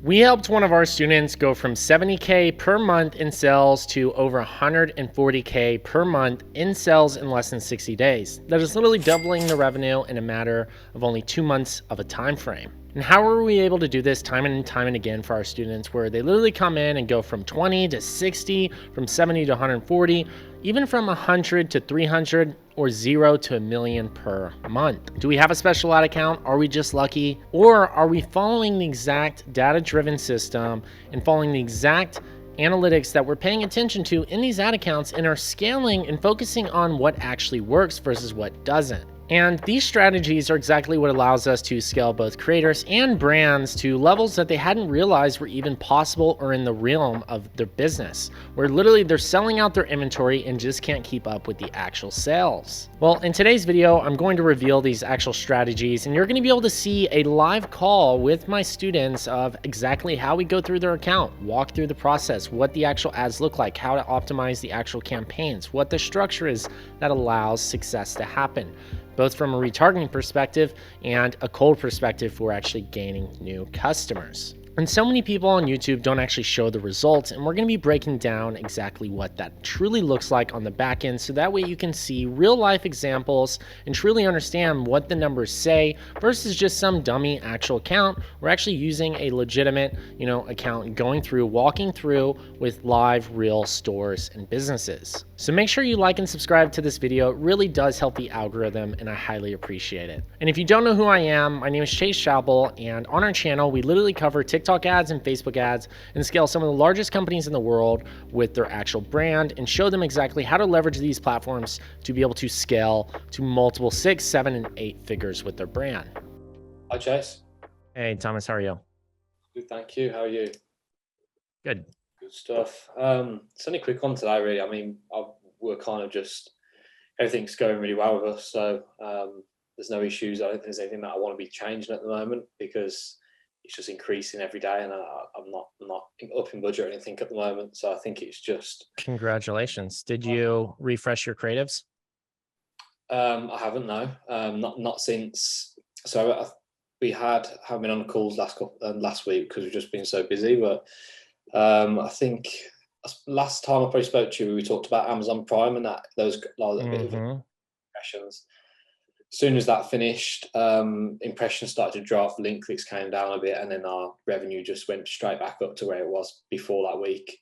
We helped one of our students go from 70K per month in sales to over 140K per month in sales in less than 60 days. That is literally doubling the revenue in a matter of only 2 months of a time frame. And how are we able to do this time and time and again for our students, where they literally come in and go from 20 to 60, from 70 to 140, even from 100 to 300, or 0 to $1 million per month? Do we have a special ad account? Are we just lucky? Or are we following the exact data-driven system and following the exact analytics that we're paying attention to in these ad accounts and are scaling and focusing on what actually works versus what doesn't? And these strategies are exactly what allows us to scale both creators and brands to levels that they hadn't realized were even possible or in the realm of their business, where literally they're selling out their inventory and just can't keep up with the actual sales. Well, in today's video, I'm going to reveal these actual strategies, and you're going to be able to see a live call with my students of exactly how we go through their account, walk through the process, what the actual ads look like, how to optimize the actual campaigns, what the structure is that allows success to happen, both from a retargeting perspective and a cold perspective for actually gaining new customers. And so many people on YouTube don't actually show the results, and we're going to be breaking down exactly what that truly looks like on the back end, so that way you can see real life examples and truly understand what the numbers say versus just some dummy actual account. We're actually using a legitimate, account, going through, walking through with live real stores and businesses. So make sure you like and subscribe to this video. It really does help the algorithm, and I highly appreciate it. And if you don't know who I am, my name is Chappell, and on our channel, we literally cover TikTok ads and Facebook ads and scale some of the largest companies in the world with their actual brand and show them exactly how to leverage these platforms to be able to scale to multiple 6, 7, and 8 figures with their brand. Hi, Chase. Hey, Thomas, how are you? Good, thank you. How are you? Good. Good stuff. It's only a quick one today, really. I mean, we're kind of just, everything's going really well with us. So there's no issues. I don't think there's anything that I want to be changing at the moment, because it's just increasing every day, and I'm not up in budget or anything at the moment. So I think it's just. Congratulations. Did you refresh your creatives? I haven't, no. Not since. So we haven't been on calls last week because we've just been so busy. But I think last time I probably spoke to you, we talked about Amazon Prime, and that there was like a bit of impressions. As soon as that finished, impressions started to drop, link clicks came down a bit, and then our revenue just went straight back up to where it was before that week.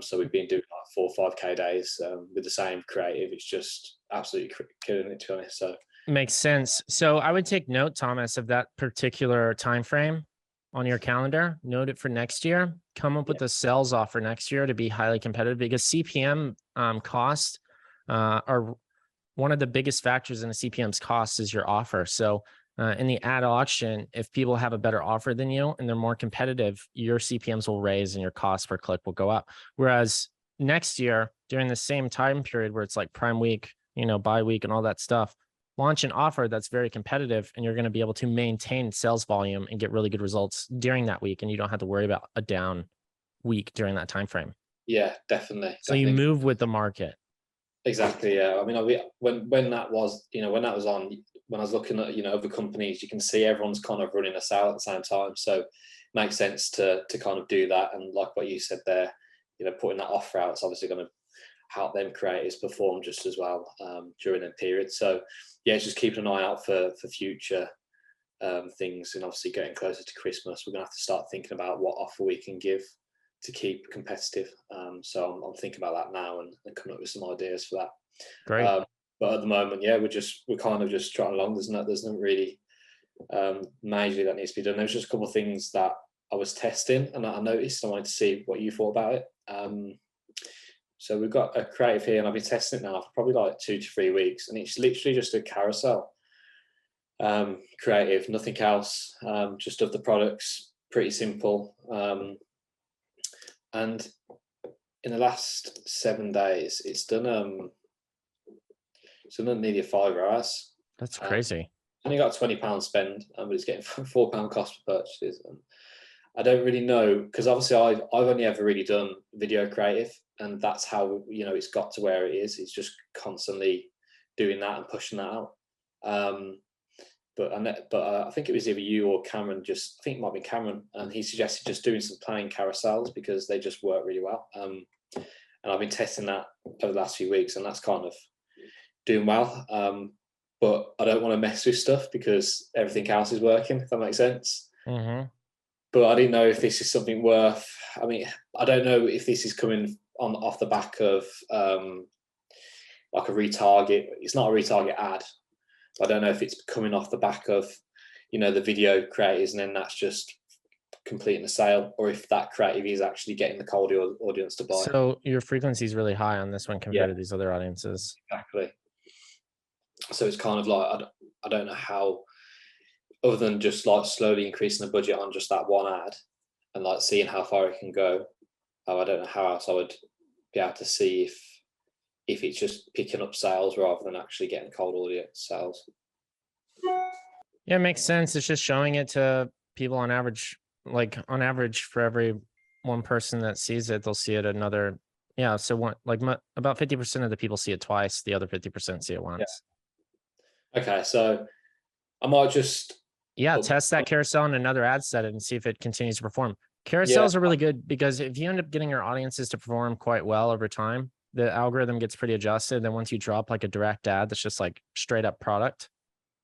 So we've been doing like 4 or 5K days with the same creative. It's just absolutely killing it, to be honest. So Makes sense. So I would take note, Thomas, of that particular time frame on your calendar. Note it for next year. Come up with a sales offer next year to be highly competitive, because CPM costs are one of the biggest factors in a CPM's cost is your offer. So in the ad auction, if people have a better offer than you and they're more competitive, your CPMs will raise and your cost per click will go up. Whereas next year, during the same time period where it's like Prime Week, buy week and all that stuff, launch an offer that's very competitive, and you're going to be able to maintain sales volume and get really good results during that week, and you don't have to worry about a down week during that time frame. yeah, definitely. So you move with the market. Exactly. Yeah. I mean, when that was, when that was on, when I was looking at, other companies, you can see everyone's kind of running us out at the same time. So it makes sense to kind of do that. And like what you said there, putting that offer out, it's obviously going to help them creators perform just as well during that period. So yeah, just keeping an eye out for future things, and obviously getting closer to Christmas, we're gonna have to start thinking about what offer we can give to keep competitive. So I'm thinking about that now and coming up with some ideas for that. Great. But at the moment, yeah, we're kind of just trotting along. There's not really majorly that needs to be done. There's just a couple of things that I was testing and I noticed. I wanted to see what you thought about it. So we've got a creative here, and I've been testing it now for probably like 2 to 3 weeks, and it's literally just a carousel creative, nothing else, just of the products, pretty simple. And in the last 7 days, it's done nearly 5 hours. That's crazy. Only got £20 spend, but it's getting £4 cost per purchases. And I don't really know, because obviously I've only ever really done video creative, and that's how it's got to where it is. It's just constantly doing that and pushing that out. but I think it was either you or Cameron. I think it might be Cameron, and he suggested just doing some planning carousels because they just work really well. And I've been testing that over the last few weeks, and that's kind of doing well. But I don't want to mess with stuff because everything else is working. If that makes sense. Mm-hmm. But I didn't know if this is something worth. I mean, I don't know if this is coming off the back of like a retarget. It's not a retarget ad. I don't know if it's coming off the back of, the video creators, and then that's just completing a sale, or if that creative is actually getting the cold audience to buy. So your frequency is really high on this one compared to these other audiences. Exactly. So it's kind of like, I don't know how, other than just like slowly increasing the budget on just that one ad and like seeing how far it can go. I don't know how else I would be able to see if it's just picking up sales rather than actually getting cold audience sales. Yeah, it makes sense. It's just showing it to people on average. Like on average, for every one person that sees it, they'll see it another. Yeah, so about 50% of the people see it twice. The other 50% see it once. Yeah. Okay, so I might just test that carousel in another ad set and see if it continues to perform. Carousels are really good because if you end up getting your audiences to perform quite well over time, the algorithm gets pretty adjusted. Then once you drop like a direct ad that's just like straight up product,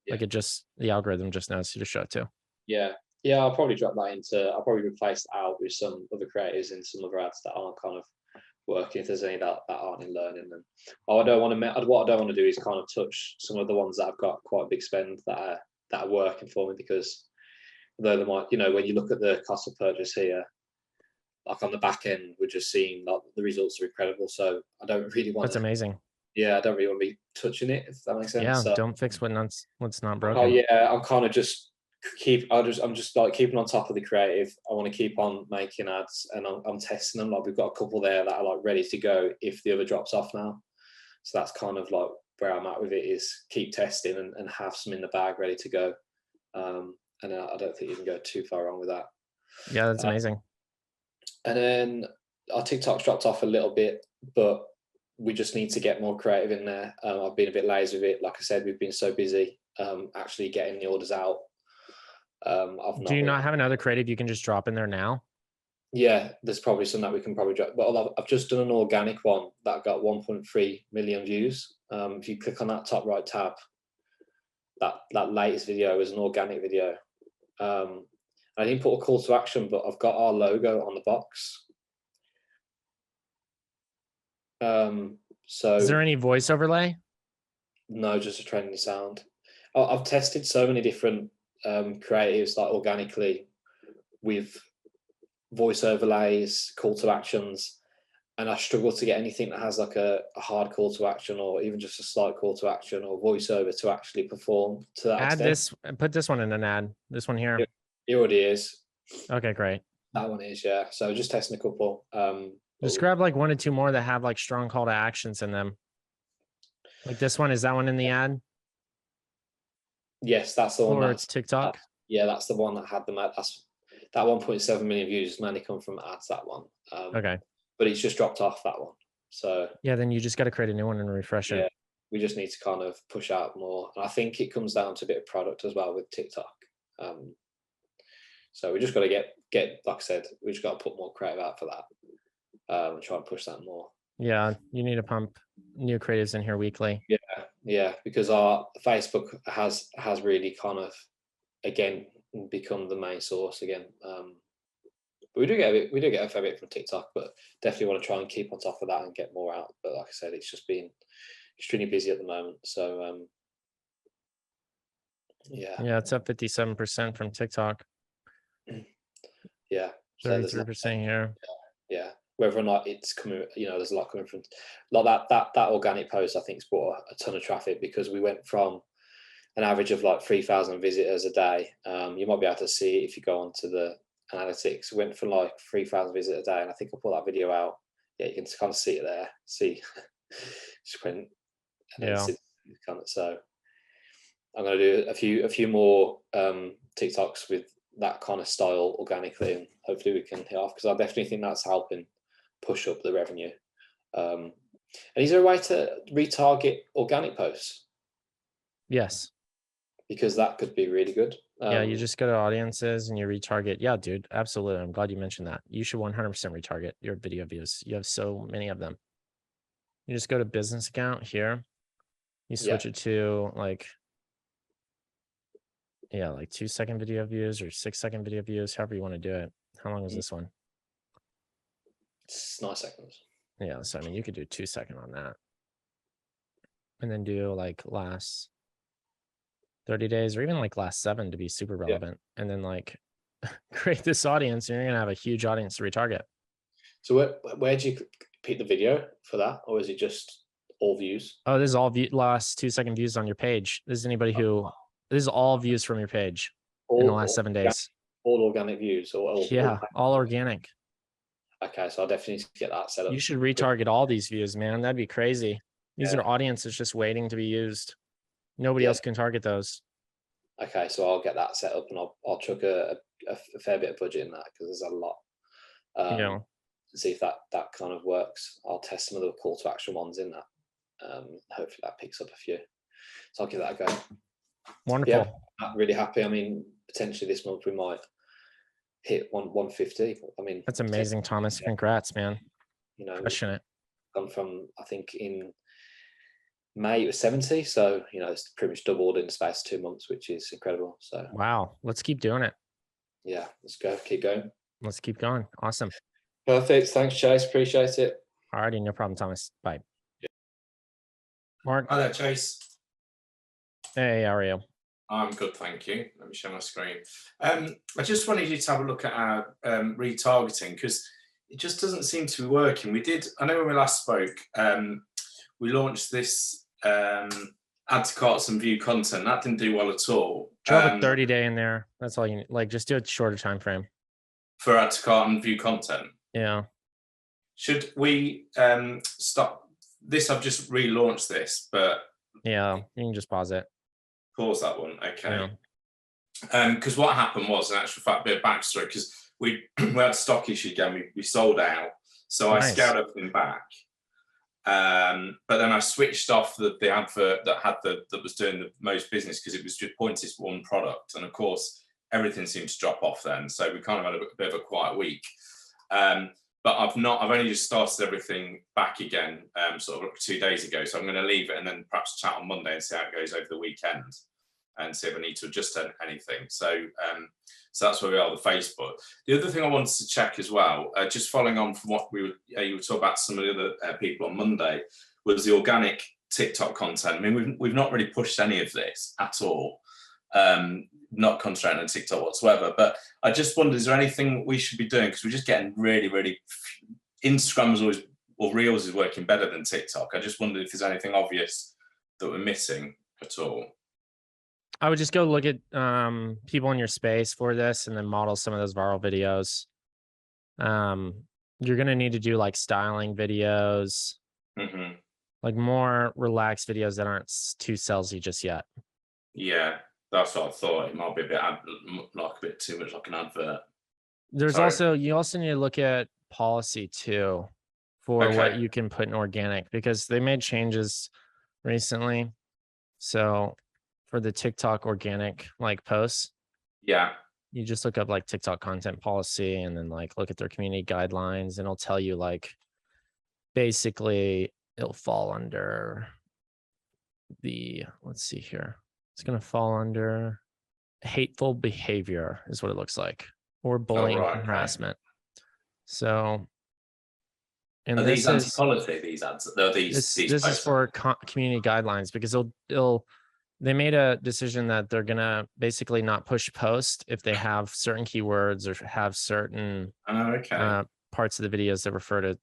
like the algorithm just knows who to show it to. Yeah, I'll probably drop that I'll probably replace it out with some other creators in some other ads that aren't kind of working. If there's any that aren't in learning, then what I don't want to do is kind of touch some of the ones that have got quite a big spend that are working for me, because although they might, when you look at the cost of purchase here, like on the back end, we're just seeing like the results are incredible. So I don't really want. That's amazing. Yeah, I don't really want to be touching it, if that makes sense. Yeah, so, don't fix what's not broken. Oh yeah, I'm kind of just I'm just like keeping on top of the creative. I want to keep on making ads, and I'm testing them. Like we've got a couple there that are like ready to go if the other drops off now. So that's kind of like where I'm at with it, is keep testing and have some in the bag ready to go. And I don't think you can go too far wrong with that. Yeah, that's amazing. And then our TikTok's dropped off a little bit, but we just need to get more creative in there. I've been a bit lazy with it. Like I said, we've been so busy actually getting the orders out. Do you not have another creative you can just drop in there now? Yeah, there's probably some that we can probably drop. But I've just done an organic one that got 1.3 million views. If you click on that top right tab, that latest video is an organic video. I didn't put a call to action, but I've got our logo on the box. So is there any voice overlay? No, just a trending sound. I've tested so many different creatives, like organically, with voice overlays, call to actions, and I struggle to get anything that has like a hard call to action, or even just a slight call to action or voiceover to actually perform to that extent. Put this one in an ad. This one here. It already is. Okay, great. That one is, yeah. So just testing a couple. Just grab like 1 or 2 more that have like strong call to actions in them. Like this one, is that one in the ad? Yes, that's the one. Or it's TikTok? That's the one that had them. That 1.7 million views mainly come from ads, that one. Okay. But it's just dropped off, that one. So yeah, then you just got to create a new one and refresh it. We just need to kind of push out more. And I think it comes down to a bit of product as well with TikTok. So we just got to get, like I said, we just got to put more creative out for that. And try and push that more. Yeah, you need to pump new creatives in here weekly. Yeah, because our Facebook has really kind of again become the main source again. But we do get a fair bit from TikTok, but definitely want to try and keep on top of that and get more out. But like I said, it's just been extremely busy at the moment. So yeah, it's up 57% from TikTok. Yeah, 33% here. Yeah. Whether or not it's coming, there's a lot coming from like that organic post. I think's brought a ton of traffic, because we went from an average of like 3,000 visitors a day. You might be able to see it if you go onto the analytics. We went from like 3,000 visitors a day, and I think I'll put that video out. Yeah, you can kind of see it there. See, sprint. So I'm going to do a few more TikToks with that kind of style organically, and hopefully we can hit off, because I definitely think that's helping push up the revenue. And is there a way to retarget organic posts? Yes. because that could be really good. Yeah, you just go to audiences and you retarget. Yeah, dude, absolutely. I'm glad you mentioned that. You should 100% retarget your video views. You have so many of them. You just go to business account here. You switch it to like 2-second video views or 6-second video views, however you want to do it. How long was this one? It's 9 seconds. Yeah, so I mean, you could do 2-second on that. And then do like last 30 days or even like last 7 to be super relevant. And then like create this audience and you're going to have a huge audience to retarget. So where do you pick the video for that? Or is it just all views? Oh, this is all last 2-second views on your page. This is anybody who, this is all views from your page in the last 7 days. All organic views? All organic. Okay, so I'll definitely need to get that set up. You should retarget all these views, man. That'd be crazy. These are audiences just waiting to be used. Nobody else can target those. Okay, so I'll get that set up and I'll chuck a fair bit of budget in that because there's a lot. See if that kind of works. I'll test some of the call to action ones in that. Hopefully that picks up a few. So I'll give that a go. Wonderful. Yeah, I'm really happy. I mean, potentially this month we might hit 150. I mean, that's amazing, Thomas. Congrats, man. You know, crushing it. Gone from, I think in May it was 70, so you know it's pretty much doubled in the space of 2 months, which is incredible. So wow, let's keep doing it. Yeah, let's go. Keep going. Let's keep going. Awesome. Perfect. Thanks, Chase. Appreciate it. Alrighty, no problem, Thomas. Bye. Mark. Hi there, Chase. Hey, how are you? I'm good, thank you. Let me share my screen. I just wanted you to have a look at our retargeting because it just doesn't seem to be working. I know when we last spoke, we launched this add to carts and view content. That didn't do well at all. Drop a 30-day in there. That's all you need. Like, just do a shorter time frame. For add to cart and view content? Yeah. Should we stop this? I've just relaunched this, but... Yeah, you can just pause it. Pause that one, okay. Because what happened was, in actual fact, a bit of backstory, because we had stock issue again, we sold out, so nice. I scaled everything back. But then I switched off the advert that was doing the most business because it was just pointed to one product, and of course everything seemed to drop off then. So we kind of had a bit of a quiet week. But I've only just started everything back again, sort of 2 days ago. So I'm going to leave it and then perhaps chat on Monday and see how it goes over the weekend and see if I need to adjust anything. So that's where we are with Facebook. The other thing I wanted to check as well, just following on from what you were talking about some of the other people on Monday, was the organic TikTok content. I mean, we've not really pushed any of this at all. Not concentrating on TikTok whatsoever, but I just wondered, is there anything we should be doing? Because we're just getting really, really, Instagram is always, or Reels is working better than TikTok. I just wondered if there's anything obvious that we're missing at all. I would just go look at people in your space for this and then model some of those viral videos. You're going to need to do like styling videos, like more relaxed videos that aren't too salesy just yet. Yeah. That's what I thought. It might be a bit too much like an advert. You also need to look at policy too for what you can put in organic, because they made changes recently. So for the TikTok organic like posts, you just look up like TikTok content policy and then like look at their community guidelines, and it'll tell you like basically it'll fall under the, let's see here. It's going to fall under hateful behavior is what it looks like, or bullying and harassment. So, and are these anti-policy, these ads? This is for community guidelines, because they made a decision that they're going to basically not push posts if they have certain keywords or have certain parts of the videos that refer to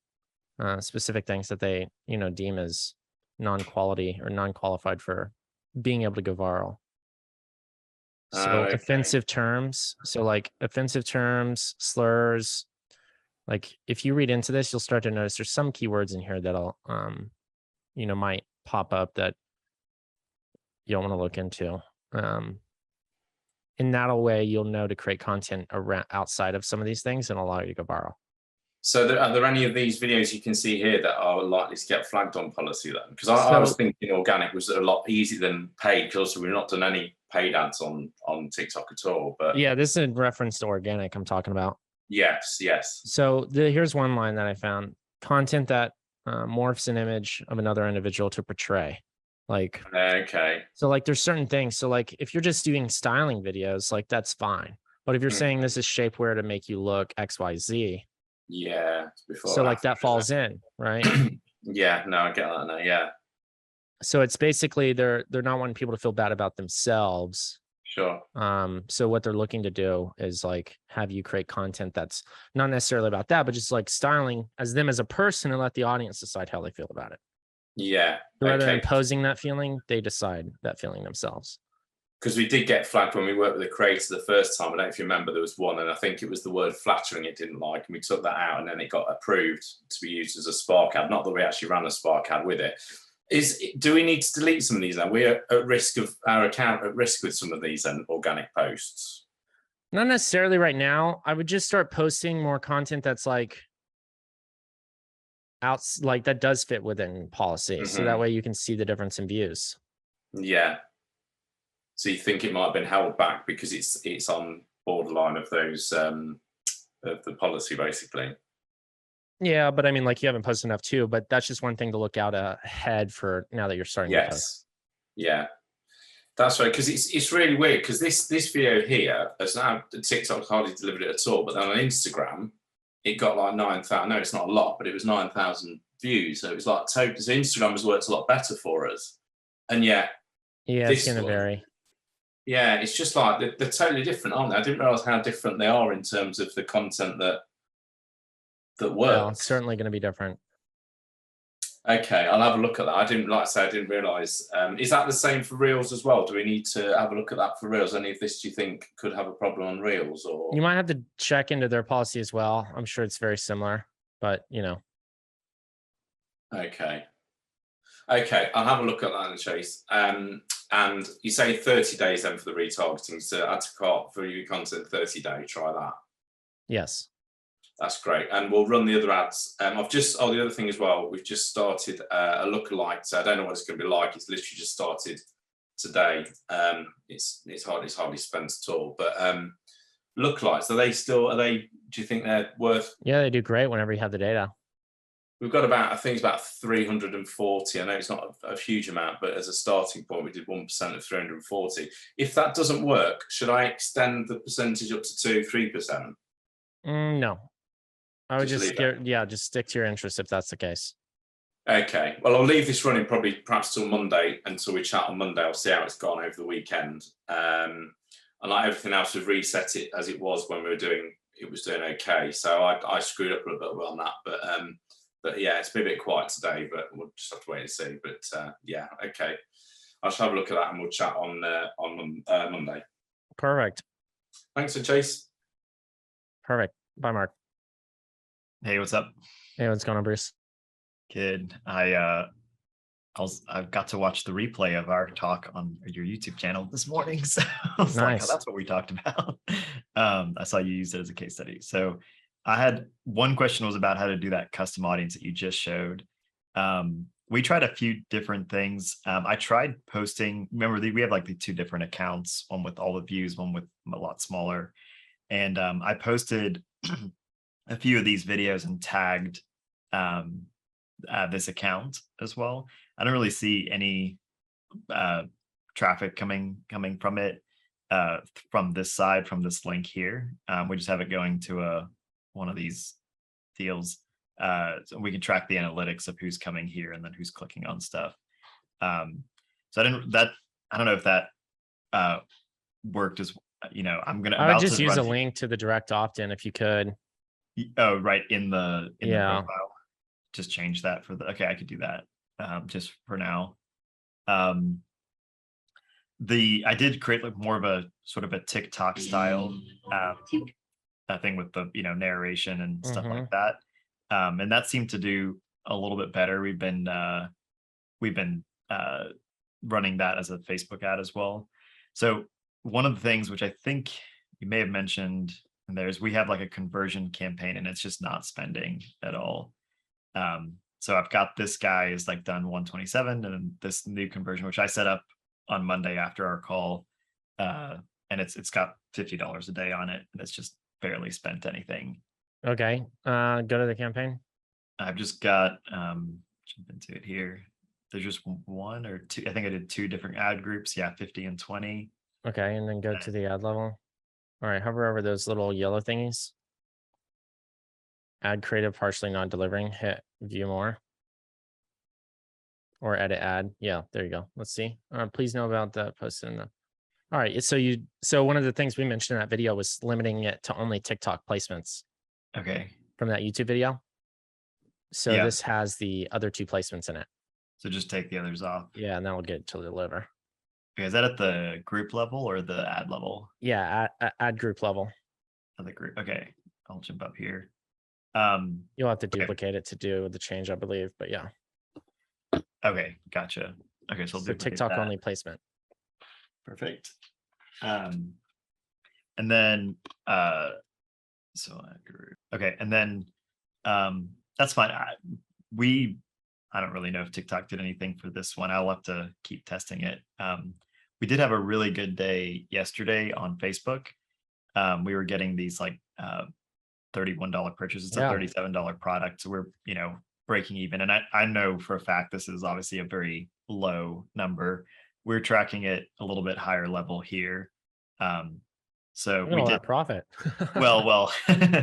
specific things that they, deem as non-quality or non-qualified for being able to go viral. So offensive terms. So like offensive terms, slurs. Like if you read into this, you'll start to notice there's some keywords in here that'll, might pop up that you don't want to look into. In that way, you'll know to create content around outside of some of these things and allow you to go viral. So are there any of these videos you can see here that are likely to get flagged on policy then? Because I was thinking organic was a lot easier than paid, because also we've not done any paid ads on TikTok at all. But yeah, this is in reference to organic I'm talking about. Yes. So here's one line that I found: content that morphs an image of another individual to portray. Like, okay. So like there's certain things. So like if you're just doing styling videos, like that's fine. But if you're saying this is shapewear to make you look XYZ, yeah, before so like that falls in, right? Yeah, no, I get that now. Yeah, So it's basically they're not wanting people to feel bad about themselves. sure. So what they're looking to do is like have you create content that's not necessarily about that, but just like styling as them as a person and let the audience decide how they feel about it. Yeah. Rather than Okay. imposing that feeling, they decide that feeling themselves. Because we did get flagged when we worked with the creator the first time. I don't know if you remember, there was one, and I think it was the word flattering it didn't like, and we took that out, and then it got approved to be used as a Spark ad. Not that we actually ran a Spark ad with it. Do we need to delete some of these now? We're at risk of our account at risk with some of these organic posts. Not necessarily right now. I would just start posting more content that's like like that does fit within policy. So that way you can see the difference in views. Yeah. So you think it might have been held back because it's on borderline of those of the policy, basically. Yeah, but I mean, like you haven't posted enough too, but that's just one thing to look out ahead for now that you're starting to post. Yeah, that's right. Because it's really weird because this video here has now TikTok hardly delivered it at all, but then on Instagram it got like 9,000. No, it's not a lot, but it was 9,000 views. So it was like totally. So Instagram has worked a lot better for us, and yeah, it's going to vary. Yeah, it's just like they're totally different, aren't they? I didn't realize how different they are in terms of the content that works. Well, it's certainly going to be different. Okay, I'll have a look at that. I didn't realize. Is that the same for Reels as well? Do we need to have a look at that for Reels? Any of this do you think could have a problem on Reels? Or you might have to check into their policy as well. I'm sure it's very similar, but you know. Okay, I'll have a look at that, Chase. And you say 30 days then for the retargeting. So add to cart for your content 30 day. Try that. Yes. That's great. And we'll run the other ads. The other thing as well, we've just started a lookalike. So I don't know what it's going to be like. It's literally just started today. It's hardly spent at all. But lookalikes, do you think they're worth? Yeah, they do great whenever you have the data. We've got about 340. I know it's not a huge amount, but as a starting point, we did 1% of 340. If that doesn't work, should I extend the percentage up to 2-3%? No. I would just stick to your interest if that's the case. Okay. Well, I'll leave this running perhaps till Monday until we chat on Monday. I'll see how it's gone over the weekend. And like everything else, we've reset it as it was when we were doing. It was doing okay. So I screwed up a little bit on that, but yeah, it's been a bit quiet today. But we'll just have to wait and see. But yeah, okay. I shall have a look at that and we'll chat on Monday. Perfect. Thanks for Chase. Perfect. Bye, Mark. Hey, what's up? Hey, what's going on, Bruce? Good. I got to watch the replay of our talk on your YouTube channel this morning. So I was like, oh, that's what we talked about. I saw you use it as a case study. So I had one question was about how to do that custom audience that you just showed. We tried a few different things. I tried posting, remember we have like the two different accounts, one with all the views, one with a lot smaller. And I posted a few of these videos and tagged this account as well. I don't really see any traffic coming from it from this side, from this link here. We just have it going to one of these deals. So we can track the analytics of who's coming here and then who's clicking on stuff. So I don't know if that worked as I would just use a link to the direct opt-in if you could. Oh, right, in the profile. Just change that for okay, I could do that just for now. I did create like more of a sort of a TikTok style thing with the narration and stuff like that. And that seemed to do a little bit better. We've been running that as a Facebook ad as well. So one of the things which I think you may have mentioned in there is we have like a conversion campaign and it's just not spending at all. So I've got this guy is like done 127 and this new conversion, which I set up on Monday after our call, and it's got $50 a day on it, and it's just barely spent anything. Okay. Go to the campaign. I've just got jump into it here. There's just one or two. I think I did 2 different ad groups. Yeah, 50 and 20. Okay, and then go to the ad level. All right, hover over those little yellow thingies. Add creative partially non-delivering. Hit view more. Or edit ad. Yeah, there you go. Let's see. Please know about the post in the. All right, so one of the things we mentioned in that video was limiting it to only TikTok placements. Okay. From that YouTube video. So this has the other 2 placements in it. So just take the others off. Yeah, and then we'll get to deliver. Okay, is that at the group level or the ad level? Yeah, ad group level. At the group. Okay, I'll jump up here. You'll have to duplicate it to do the change, I believe, but yeah. Okay, gotcha. Okay, so TikTok only placement. Perfect. And then so ad group. Okay, and then that's fine. I don't really know if TikTok did anything for this one. I'll have to keep testing it. We did have a really good day yesterday on Facebook. We were getting these like $31 purchases. It's a $37 product. So we're, breaking even. And I know for a fact, this is obviously a very low number. We're tracking it a little bit higher level here. So we did profit. well,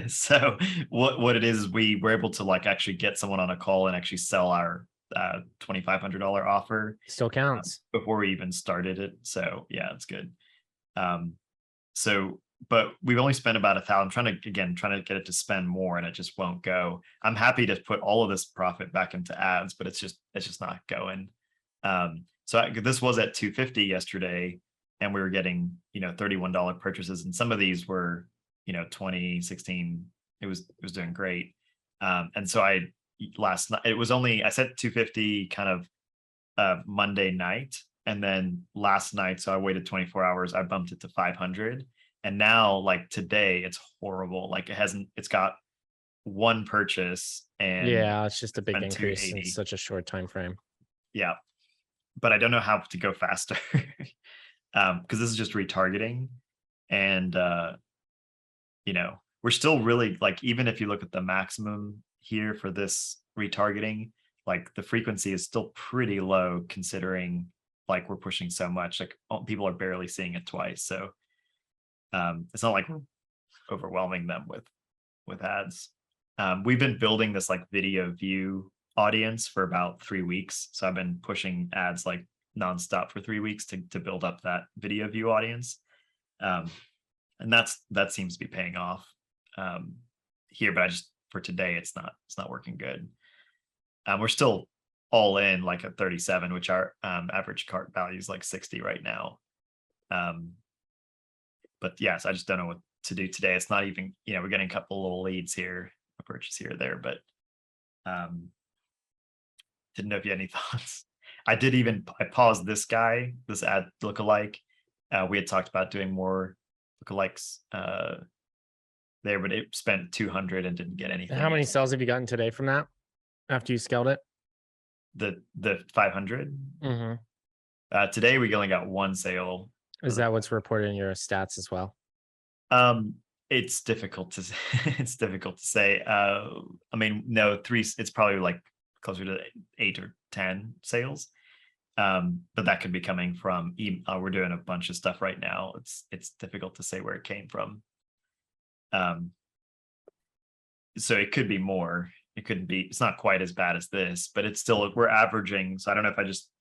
so what it is we were able to like actually get someone on a call and actually sell our $2,500 offer. Still counts. Before we even started it. So yeah, it's good. But we've only spent about $1,000. I'm trying to get it to spend more, and it just won't go. I'm happy to put all of this profit back into ads, but it's just not going. This was at $250 yesterday, and we were getting $31 purchases, and some of these were $20, $16. It was doing great. And so last night I set $250 kind of Monday night, and then last night, so I waited 24 hours, I bumped it to 500. And now, like today, it's horrible. Like it's got 1 purchase, and yeah, it's just a big increase in such a short time frame. Yeah, but I don't know how to go faster because this is just retargeting, and we're still really like, even if you look at the maximum here for this retargeting, like the frequency is still pretty low considering like we're pushing so much. Like people are barely seeing it twice, so. It's not like we're overwhelming them with ads. We've been building this like video view audience for about 3 weeks. So I've been pushing ads like nonstop for 3 weeks to build up that video view audience. And that seems to be paying off here, but for today, it's not working good. We're still all in like at 37, which our average cart value is like 60 right now. But yes, I just don't know what to do today. It's not even, we're getting a couple little leads here, a purchase here or there, but didn't know if you had any thoughts. I paused this ad lookalike. We had talked about doing more lookalikes there, but it spent 200 and didn't get anything. How many sales have you gotten today from that after you scaled it? The 500? Mm-hmm. Today we only got 1 sale. Is that what's reported in your stats as well? It's difficult to say. I mean, no, 3. It's probably like closer to 8 or 10 sales. But that could be coming from. We're doing a bunch of stuff right now. It's difficult to say where it came from. So it could be more. It couldn't be. It's not quite as bad as this, but it's still, we're averaging. So I don't know if I just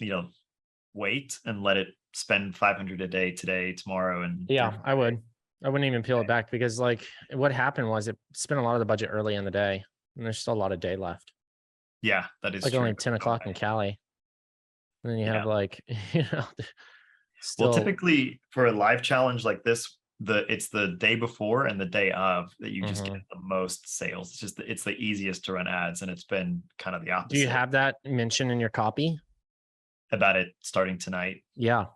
wait and let it spend 500 a day today, tomorrow, and I wouldn't even peel it back, because like what happened was it spent a lot of the budget early in the day, and there's still a lot of day left. Yeah, that is like true. only 10 o'clock in Cali, and then you have like still. Well, typically for a live challenge like this, it's the day before and the day of that you just get the most sales. It's the easiest to run ads, and it's been kind of the opposite. Do you have that mentioned in your copy about it starting tonight? Yeah.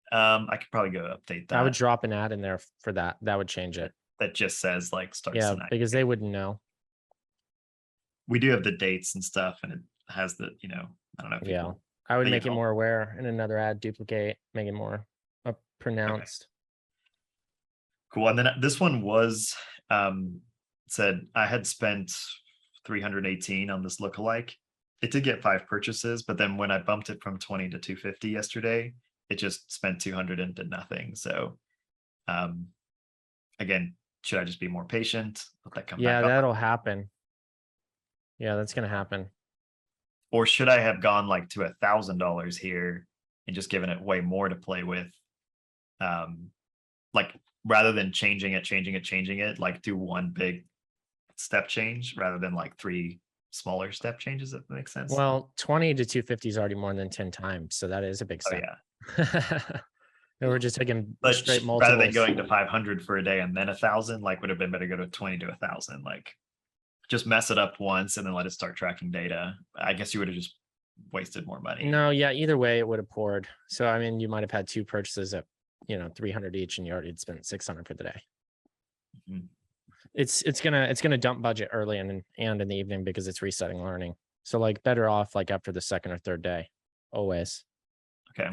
I could probably go update that. I would drop an ad in there for that. That would change it. That just says like starts tonight. Because they wouldn't know. We do have the dates and stuff, and it has the, I don't know. I would make it more aware in another ad, duplicate, make it more pronounced. Cool. And then this one was said I had spent 318 on this lookalike. It did get 5 purchases, but then when I bumped it from 20 to 250 yesterday, it just spent 200 and did nothing. So again, should I just be more patient? Let that come back Yeah, up? that'll happen. Yeah, that's gonna happen. Or should I have gone like to $1,000 here and just given it way more to play with? Like rather than changing it, like do one big step change rather than like 3 smaller step changes, if that makes sense. Well, 20 to 250 is already more than 10 times. So that is a big step. Oh, yeah. And we're just taking But straight multiples. rather than going to 500 for a day and then 1,000, like would have been better to go to 20 to 1,000. Like just mess it up once and then let it start tracking data. I guess you would have just wasted more money. No, yeah, either way it would have poured. So I mean, you might have had 2 purchases at 300 each, and you already had spent 600 for the day. Mm-hmm. It's gonna dump budget early and in the evening because it's resetting learning. So like better off like after the second or third day, always. Okay.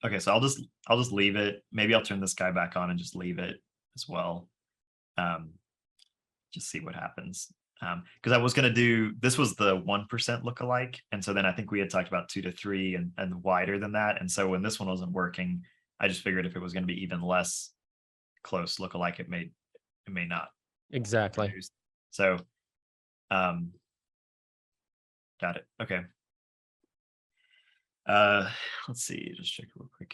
Okay, so I'll just leave it. Maybe I'll turn this guy back on and just leave it as well. Just see what happens. Because I was gonna do, this was the 1% lookalike, and so then I think we had talked about 2 to 3 and wider than that. And so when this one wasn't working, I just figured if it was going to be even less close lookalike, it may not. Exactly. Produce. So, got it. Okay. Let's see. Just check real quick.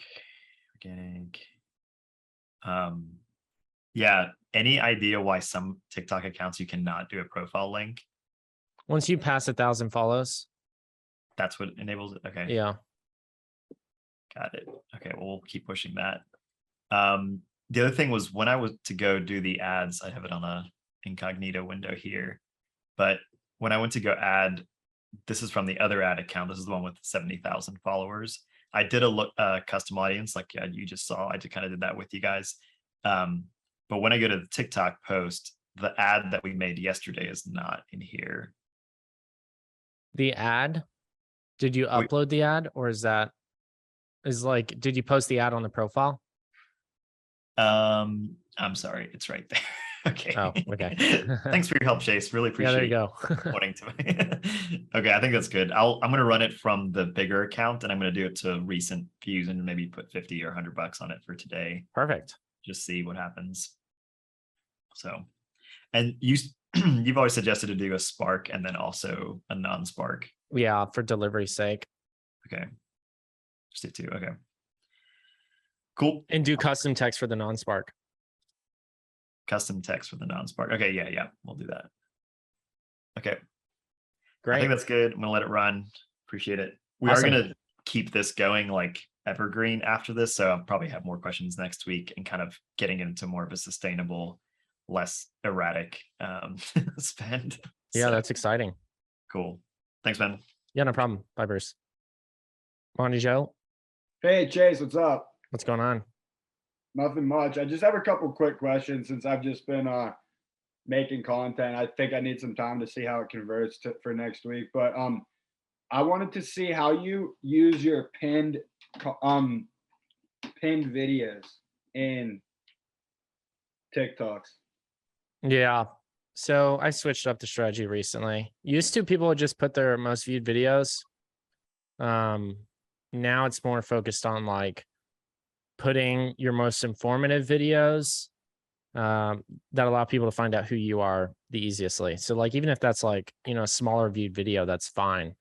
Organic. Yeah. Any idea why some TikTok accounts you cannot do a profile link? Once you pass 1,000 follows. That's what enables it. Okay. Yeah. Got it. Okay. Well, we'll keep pushing that. The other thing was when I was to go do the ads, I have it on a incognito window here, but when I went to go add, this is from the other ad account. This is the one with 70,000 followers. I did a custom audience like you just saw. I kind of did that with you guys. But when I go to the TikTok post, the ad that we made yesterday is not in here. The ad? Did you upload the ad, or did you post the ad on the profile? I'm sorry, it's right there. Okay. Oh, okay. Thanks for your help, Chase. Really appreciate there you go. pointing to me. Okay, I think that's good. I'm gonna run it from the bigger account, and I'm gonna do it to recent views and maybe put 50 or $100 on it for today. Perfect. Just see what happens. So, and you've always suggested to do a Spark and then also a non-Spark. Yeah, for delivery's sake. Okay. Just do 2. Okay. Cool. And do custom text for the non-Spark. Custom text for the non-Spark. Okay, yeah, we'll do that. Okay. Great. I think that's good. I'm gonna let it run. Appreciate it. We Awesome. are gonna keep this going like evergreen after this, so I'll probably have more questions next week and kind of getting into more of a sustainable, less erratic spend. Yeah, So, that's exciting. cool. Thanks, man. Yeah, no problem. Bye, Bruce. Monty Joe, Hey, Chase, what's up? what's going on? Nothing much. I just have a couple quick questions since I've just been making content. I think I need some time to see how it converts for next week. But I wanted to see how you use your pinned videos in TikToks. Yeah. So I switched up the strategy recently. Used to, people would just put their most viewed videos. Now it's more focused on like putting your most informative videos that allow people to find out who you are the easiestly. So like, even if that's like, a smaller viewed video, that's fine.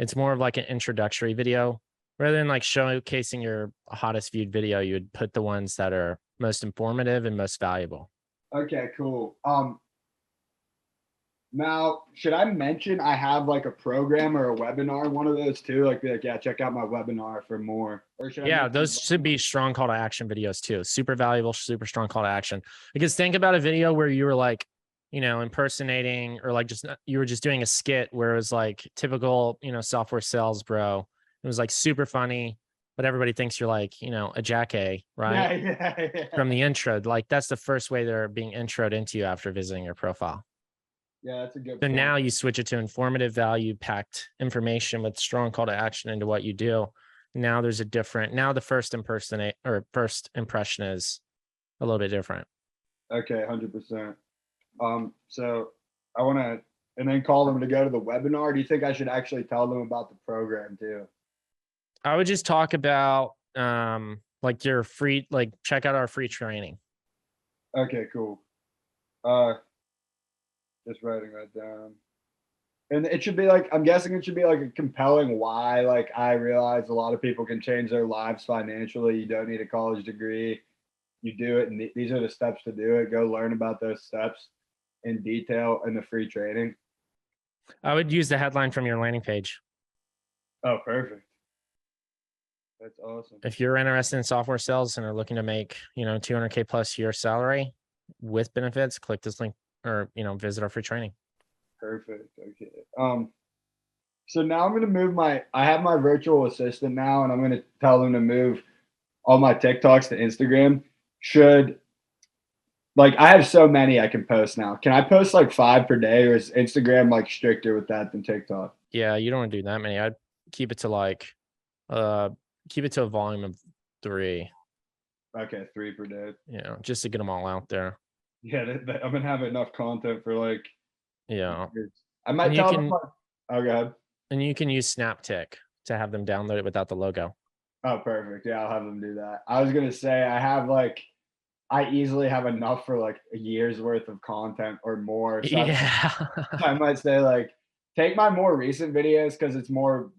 It's more of like an introductory video rather than like showcasing your hottest viewed video. You would put the ones that are most informative and most valuable. Okay, cool. Now, should I mention I have like a program or a webinar, one of those too? Like, yeah, check out my webinar for more. Or should Yeah, those should be strong call to action videos too. Super valuable, super strong call to action. Because think about a video where you were like, impersonating, or like you were just doing a skit where it was like typical, software sales bro. It was like super funny, but everybody thinks you're like, a Jack-A, right? Yeah. From the intro. Like that's the first way they're being introed into you after visiting your profile. Yeah, that's a good So point. now you switch it to informative, value packed information with strong call to action into what you do. Now there's a different, now the first impression is a little bit different. Okay, 100%. So I want to, and then call them to go to the webinar. Do you think I should actually tell them about the program too? I would just talk about like your free, like check out our free training. Okay, cool. Just writing that down. And it should be like, I'm guessing it should be like a compelling why. Like, I realize a lot of people can change their lives financially. You don't need a college degree. You do it, and these are the steps to do it. Go learn about those steps in detail in the free training. I would use the headline from your landing page. Oh, perfect. That's awesome. If you're interested in software sales and are looking to make, 200K plus year salary with benefits, click this link or, visit our free training. Perfect. Okay. So now I'm going to move I have my virtual assistant now, and I'm going to tell them to move all my TikToks to Instagram. I have so many I can post now. Can I post like 5 per day, or is Instagram like stricter with that than TikTok? Yeah, you don't want to do that many. I'd keep it to a volume of 3. Okay, 3 per day. Just to get them all out there. Yeah, I'm gonna have enough content for like. Yeah. I might tell them. Oh, go ahead. And you can use SnapTick to have them download it without the logo. Oh, perfect. Yeah, I'll have them do that. I was gonna say I easily have enough for like a year's worth of content or more. So yeah. I might say like take my more recent videos because it's more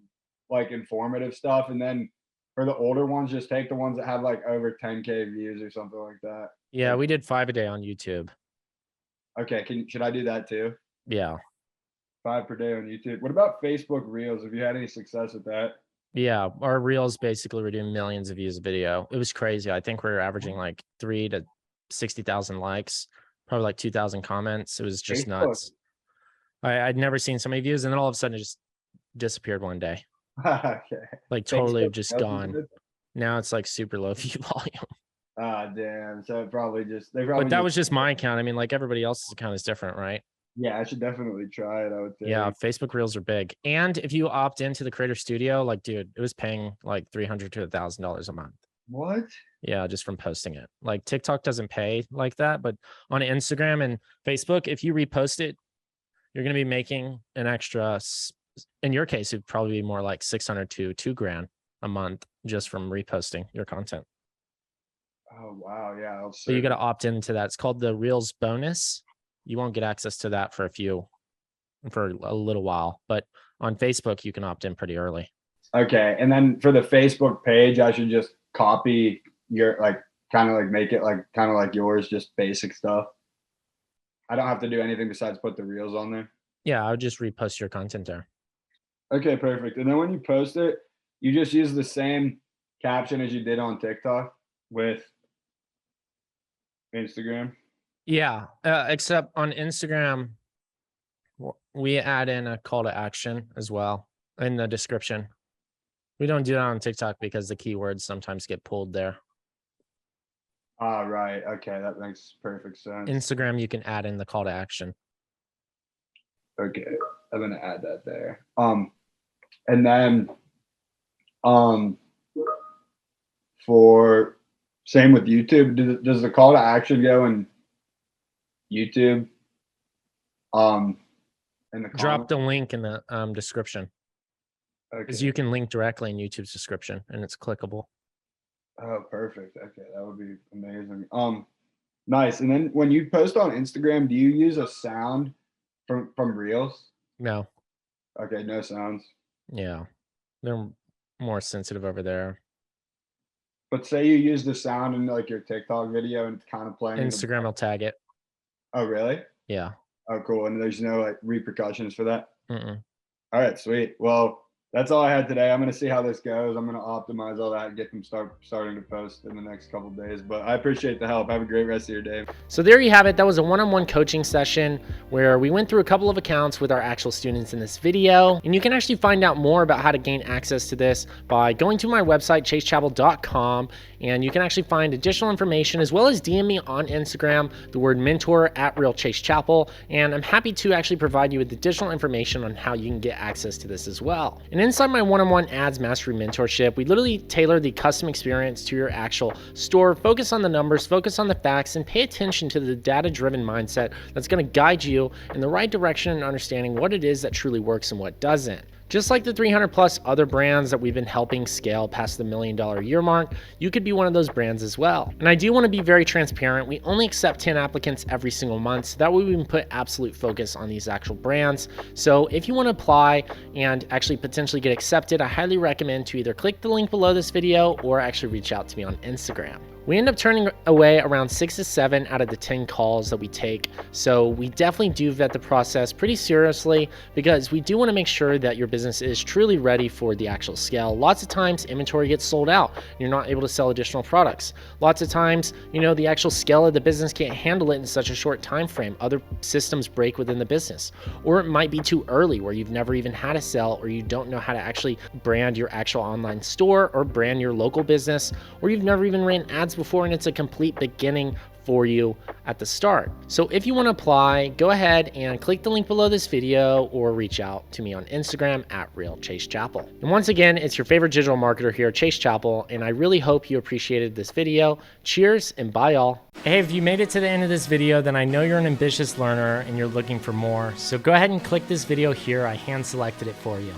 like informative stuff, and then for the older ones, just take the ones that have like over 10K views or something like that. Yeah, we did 5 a day on YouTube. Okay, should I do that too? Yeah. 5 per day on YouTube. What about Facebook Reels? Have you had any success with that? Yeah, our Reels basically were doing millions of views a video. It was crazy. I think we were averaging like 3,000 to 60,000 likes, probably like 2,000 comments. It was just nuts. I'd never seen so many views, and then all of a sudden it just disappeared one day. Okay. Like totally just gone. Now it's like super low view volume. Ah, damn. So it probably just But that was just my account. I mean, like everybody else's account is different, right? Yeah, I should definitely try it, I would think. Yeah, Facebook Reels are big. And if you opt into the Creator Studio, like, dude, it was paying like $300 to $1,000 a month. What? Yeah, just from posting it. Like TikTok doesn't pay like that, but on Instagram and Facebook, if you repost it, you're going to be making an extra, in your case, it'd probably be more like 600 to $2,000 a month just from reposting your content. Oh, wow. Yeah. So you got to opt into that. It's called the Reels bonus. You won't get access to that for a little while, but on Facebook, you can opt in pretty early. Okay. And then for the Facebook page, I should just copy your, like, kind of like make it like kind of like yours, just basic stuff. I don't have to do anything besides put the Reels on there. Yeah, I would just repost your content there. Okay, perfect. And then when you post it, you just use the same caption as you did on TikTok with Instagram. Yeah, except on Instagram, we add in a call to action as well in the description. We don't do that on TikTok because the keywords sometimes get pulled there. Right. Okay, that makes perfect sense. Instagram, you can add in the call to action. Okay, I'm gonna add that there. And then, for same with YouTube, does the call to action go in YouTube? Drop the link in the description. Because Okay. you can link directly in YouTube's description and it's clickable. Oh, perfect. Okay, that would be amazing. Nice. And then when you post on Instagram, do you use a sound from Reels? No. Okay, no sounds. Yeah. They're more sensitive over there. But say you use the sound in like your TikTok video and it's kind of playing. Instagram will tag it. Oh, really? Yeah. Oh, cool. And there's no like repercussions for that? Mm-mm. All right, sweet. Well, that's all I had today. I'm going to see how this goes. I'm going to optimize all that and get them starting to post in the next couple of days. But I appreciate the help. Have a great rest of your day. So there you have it. That was a one-on-one coaching session where we went through a couple of accounts with our actual students in this video. And you can actually find out more about how to gain access to this by going to my website, chasechappell.com. And you can actually find additional information as well as DM me on Instagram, the word mentor @RealChaseChappell. And I'm happy to actually provide you with additional information on how you can get access to this as well. And inside my one-on-one Ads Mastery Mentorship, we literally tailor the custom experience to your actual store, focus on the numbers, focus on the facts, and pay attention to the data-driven mindset that's going to guide you in the right direction and understanding what it is that truly works and what doesn't. Just like the 300 plus other brands that we've been helping scale past the $1 million a year mark, you could be one of those brands as well. And I do want to be very transparent. We only accept 10 applicants every single month, so that way we can put absolute focus on these actual brands. So if you want to apply and actually potentially get accepted, I highly recommend to either click the link below this video or actually reach out to me on Instagram. We end up turning away around 6 to 7 out of the 10 calls that we take. So we definitely do vet the process pretty seriously because we do want to make sure that your business is truly ready for the actual scale. Lots of times inventory gets sold out. You're not able to sell additional products. Lots of times, the actual scale of the business can't handle it in such a short time frame. Other systems break within the business. Or it might be too early where you've never even had a sell, or you don't know how to actually brand your actual online store or brand your local business, or you've never even ran ads before and it's a complete beginning for you at the start. So if you want to apply, go ahead and click the link below this video or reach out to me on Instagram at @RealChaseChappell. And once again, it's your favorite digital marketer here, Chase Chappell, and I really hope you appreciated this video. Cheers and bye y'all. Hey, if you made it to the end of this video, then I know you're an ambitious learner and you're looking for more. So go ahead and click this video here. I hand selected it for you.